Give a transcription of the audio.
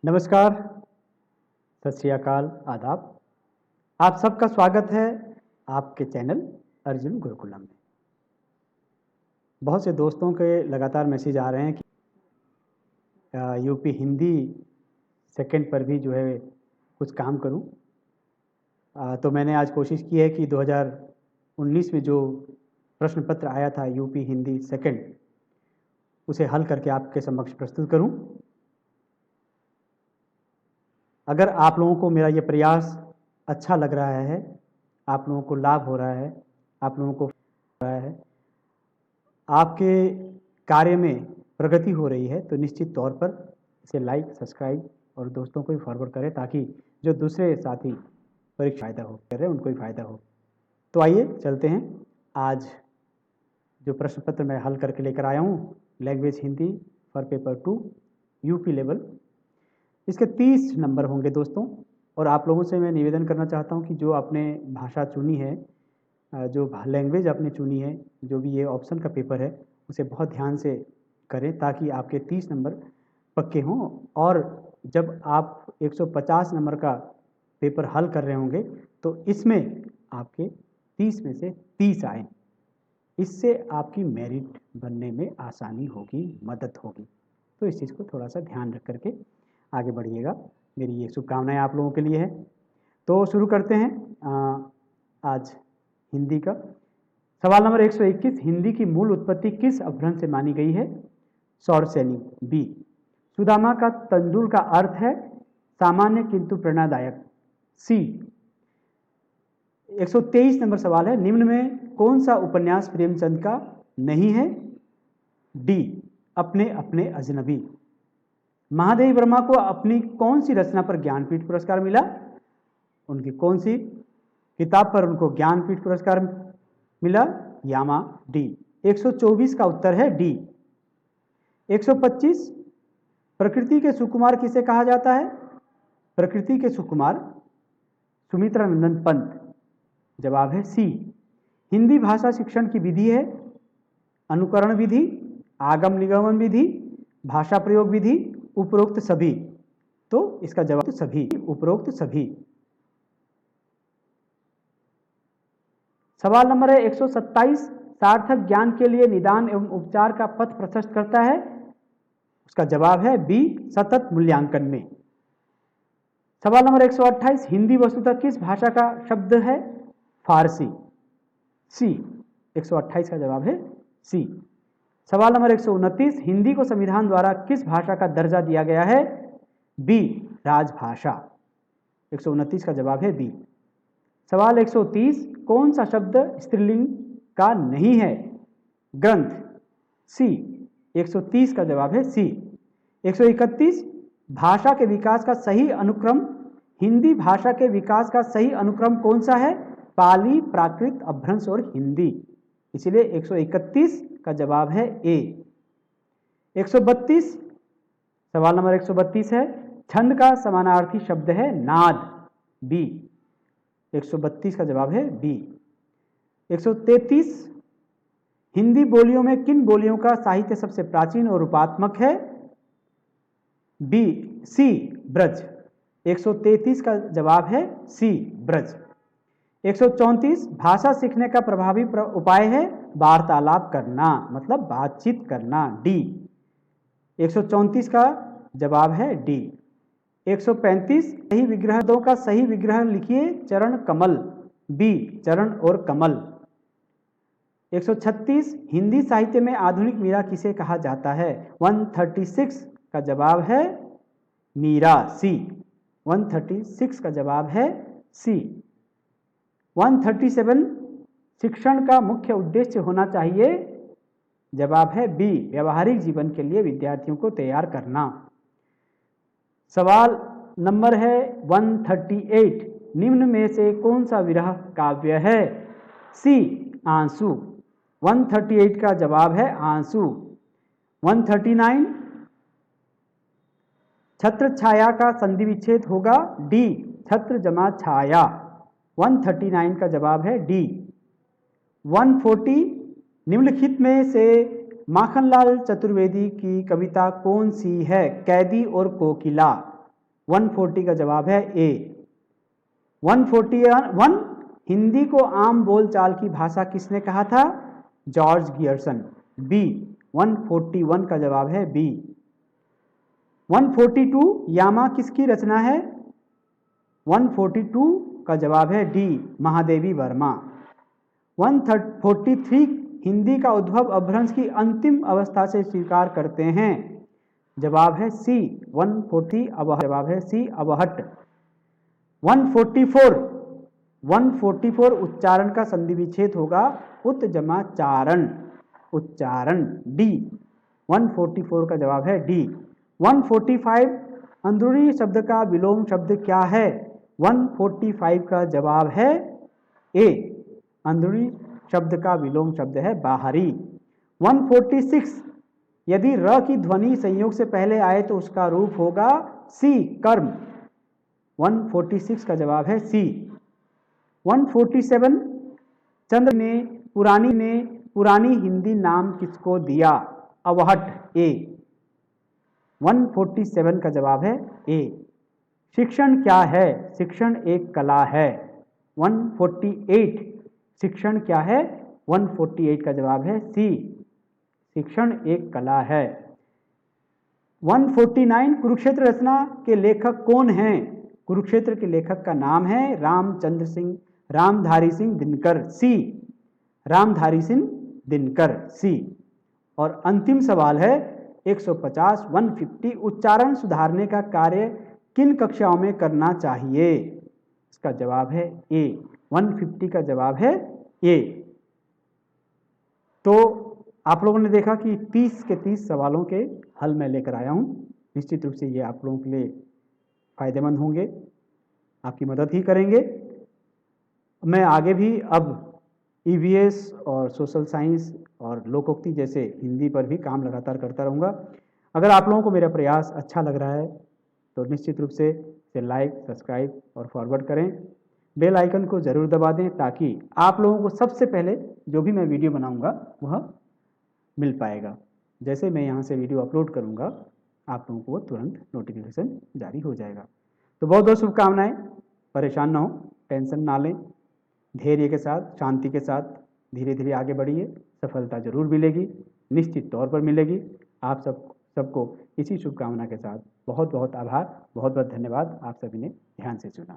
नमस्कार, सत श्री अकाल, आदाब। आप सबका स्वागत है आपके चैनल अर्जुन गुरुकुलम में। बहुत से दोस्तों के लगातार मैसेज आ रहे हैं कि यूपी हिंदी सेकंड पर भी जो है कुछ काम करूं। तो मैंने आज कोशिश की है कि 2019 में जो प्रश्न पत्र आया था यूपी हिंदी सेकंड, उसे हल करके आपके समक्ष प्रस्तुत करूं। अगर आप लोगों को मेरा ये प्रयास अच्छा लग रहा है, आप लोगों को लाभ हो रहा है, आप लोगों को हो रहा है, आपके कार्य में प्रगति हो रही है, तो निश्चित तौर पर इसे लाइक, सब्सक्राइब और दोस्तों को भी फॉरवर्ड करें ताकि जो दूसरे साथी परीक्षा फ़ायदा हो कर रहे हैं उनको भी फ़ायदा हो। तो आइए चलते हैं। आज जो प्रश्न पत्र मैं हल करके लेकर आया हूँ, language Hindi for paper 2 UP level, इसके 30 नंबर होंगे दोस्तों। और आप लोगों से मैं निवेदन करना चाहता हूं कि जो आपने भाषा चुनी है, जो लैंग्वेज आपने चुनी है, जो भी ये ऑप्शन का पेपर है, उसे बहुत ध्यान से करें ताकि आपके 30 नंबर पक्के हों। और जब आप 150 नंबर का पेपर हल कर रहे होंगे तो इसमें आपके 30 में से 30 आए। इससे आपकी मेरिट बनने में आसानी होगी, मदद होगी। तो इस चीज़ को थोड़ा सा ध्यान रख करके आगे बढ़िएगा। मेरी ये शुभकामनाएं आप लोगों के लिए है। तो शुरू करते हैं आज हिंदी का। सवाल नंबर 121, हिंदी की मूल उत्पत्ति किस अपभ्रंश से मानी गई है? सौरसेनी। बी। सुदामा का तंदुल का अर्थ है सामान्य किंतु प्रेरणादायक। सी। 123 नंबर सवाल है, निम्न में कौन सा उपन्यास प्रेमचंद का नहीं है? डी। अपने अपने अजनबी। महादेवी वर्मा को अपनी कौन सी रचना पर ज्ञानपीठ पुरस्कार मिला? उनकी कौन सी किताब पर उनको ज्ञानपीठ पुरस्कार मिला? यामा। डी। 124 का उत्तर है डी। 125, प्रकृति के सुकुमार किसे कहा जाता है? प्रकृति के सुकुमार सुमित्रा नंदन पंत। जवाब है सी। हिंदी भाषा शिक्षण की विधि है अनुकरण विधि, आगम निगमन विधि, भाषा प्रयोग विधि, उपरोक्त सभी। तो इसका जवाब सभी, उपरोक्त सभी। सवाल नंबर है 127, सार्थक ज्ञान के लिए निदान एवं उपचार का पथ प्रशस्त करता है? उसका जवाब है बी, सतत मूल्यांकन में। सवाल नंबर 128, हिंदी वस्तुतः किस भाषा का शब्द है? फारसी। सी। 128 का जवाब है सी। सवाल नंबर 129, हिंदी को संविधान द्वारा किस भाषा का दर्जा दिया गया है? बी, राजभाषा। 129 का जवाब है बी। सवाल 130, कौन सा शब्द स्त्रीलिंग का नहीं है? ग्रंथ। सी। 130 का जवाब है सी। 131, भाषा के विकास का सही अनुक्रम, हिंदी भाषा के विकास का सही अनुक्रम कौन सा है? पाली, प्राकृत, अपभ्रंश और हिंदी। इसलिए 131 का जवाब है ए। 132, सवाल नंबर 132 है, छंद का समानार्थी शब्द है नाद। बी। 132 का जवाब है बी। 133, हिंदी बोलियों में किन बोलियों का साहित्य सबसे प्राचीन और रूपात्मक है? बी, सी, ब्रज। 133 का जवाब है सी, ब्रज। 134, भाषा सीखने का प्रभावी उपाय है वार्तालाप करना, मतलब बातचीत करना। डी। 134 का जवाब है डी। 135, सही विग्रहों का सही विग्रह लिखिए। चरण कमल। बी, चरण और कमल। 136, हिंदी साहित्य में आधुनिक मीरा किसे कहा जाता है? 136 का जवाब है मीरा। सी। 136 का जवाब है सी। 137, शिक्षण का मुख्य उद्देश्य होना चाहिए। जवाब है बी, व्यवहारिक जीवन के लिए विद्यार्थियों को तैयार करना। सवाल नंबर है 138, निम्न में से कौन सा विरह काव्य है? सी, आंसू। 138 का जवाब है आंसू। 139, छत्र छाया का संधि विच्छेद होगा। डी, छत्र जमा छाया। 139 का जवाब है डी। 140, निम्नलिखित में से माखनलाल चतुर्वेदी की कविता कौन सी है? कैदी और कोकिला। 140 का जवाब है ए। 141 हिंदी को आम बोलचाल की भाषा किसने कहा था? George Gierson. बी। 141 का जवाब है बी। 142 यामा किसकी रचना है? 142 का जवाब है डी, महादेवी वर्मा। 143 हिंदी का उद्भव अपभ्रंश की अंतिम अवस्था से स्वीकार करते हैं। जवाब है सी 140 जवाब है सी अवहट। 144 उच्चारण का संधि विच्छेद होगा उत जमा चारण, उच्चारण डी। 144 का जवाब है डी। 145 अंदरूनी शब्द का विलोम शब्द क्या है? 145 का जवाब है ए, अंदरूनी शब्द का विलोम शब्द है बाहरी। 146 यदि र की ध्वनि संयोग से पहले आए तो उसका रूप होगा सी, कर्म। 146 का जवाब है सी। 147 चंद्र ने पुरानी हिंदी नाम किसको दिया? अवहट, ए। 147 का जवाब है ए। शिक्षण क्या है? शिक्षण एक कला है। 148 शिक्षण क्या है? 148 का जवाब है सी, शिक्षण एक कला है। 149 कुरुक्षेत्र रचना के लेखक कौन हैं? कुरुक्षेत्र के लेखक का नाम है रामधारी सिंह दिनकर, सी, रामधारी सिंह दिनकर, सी। और अंतिम सवाल है 150 150 उच्चारण सुधारने का कार्य किन कक्षाओं में करना चाहिए? इसका जवाब है ए। 150 का जवाब है ए। तो आप लोगों ने देखा कि 30 के 30 सवालों के हल मैं लेकर आया हूं। निश्चित रूप से ये आप लोगों के लिए फायदेमंद होंगे, आपकी मदद ही करेंगे। मैं आगे भी अब ईवीएस और सोशल साइंस और लोकोक्ति जैसे हिंदी पर भी काम लगातार करता रहूँगा। अगर आप लोगों को मेरा प्रयास अच्छा लग रहा है तो निश्चित रूप से इसे लाइक, सब्सक्राइब और फॉरवर्ड करें। बेल आइकन को ज़रूर दबा दें ताकि आप लोगों को सबसे पहले जो भी मैं वीडियो बनाऊंगा वह मिल पाएगा। जैसे मैं यहाँ से वीडियो अपलोड करूँगा आप लोगों को तुरंत नोटिफिकेशन जारी हो जाएगा। तो बहुत बहुत शुभकामनाएं। परेशान ना हो, टेंशन ना लें, धैर्य के साथ, शांति के साथ धीरे धीरे आगे बढ़िए। सफलता जरूर मिलेगी, निश्चित तौर पर मिलेगी। आप सबको इसी शुभकामना के साथ बहुत बहुत आभार, बहुत बहुत धन्यवाद। आप सभी ने ध्यान से सुना।